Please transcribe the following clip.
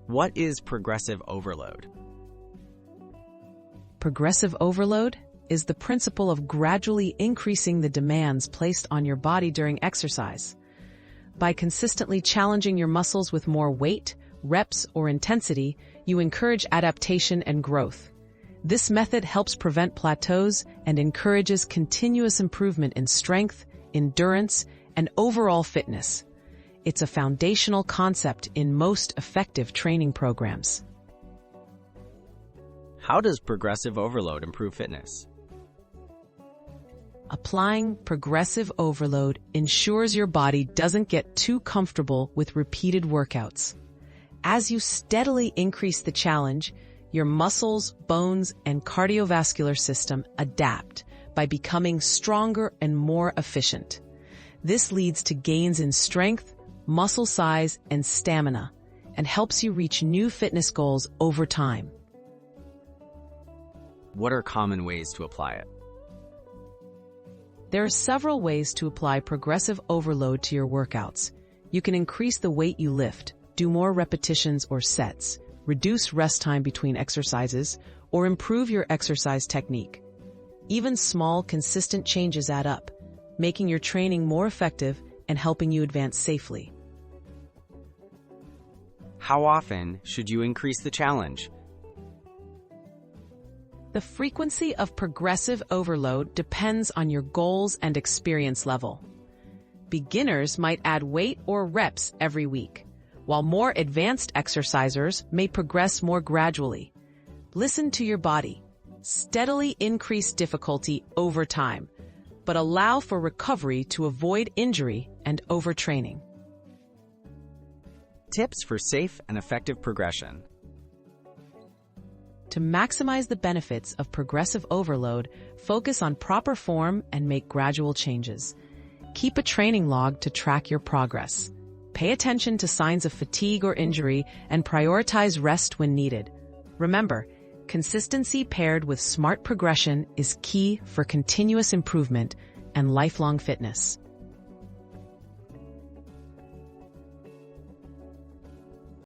What is progressive overload? Progressive overload is the principle of gradually increasing the demands placed on your body during exercise. By consistently challenging your muscles with more weight, reps, or intensity, you encourage adaptation and growth. This method helps prevent plateaus and encourages continuous improvement in strength, endurance, and overall fitness. It's a foundational concept in most effective training programs. How does progressive overload improve fitness? Applying progressive overload ensures your body doesn't get too comfortable with repeated workouts. As you steadily increase the challenge, your muscles, bones, and cardiovascular system adapt by becoming stronger and more efficient. This leads to gains in strength, muscle size, and stamina, and helps you reach new fitness goals over time. What are common ways to apply it? There are several ways to apply progressive overload to your workouts. You can increase the weight you lift, do more repetitions or sets, reduce rest time between exercises, or improve your exercise technique. Even small, consistent changes add up, making your training more effective and helping you advance safely. How often should you increase the challenge? The frequency of progressive overload depends on your goals and experience level. Beginners might add weight or reps every week, while more advanced exercisers may progress more gradually. Listen to your body. Steadily increase difficulty over time, but allow for recovery to avoid injury and overtraining. Tips for safe and effective progression. To maximize the benefits of progressive overload, focus on proper form and make gradual changes. Keep a training log to track your progress. Pay attention to signs of fatigue or injury and prioritize rest when needed. Remember, consistency paired with smart progression is key for continuous improvement and lifelong fitness.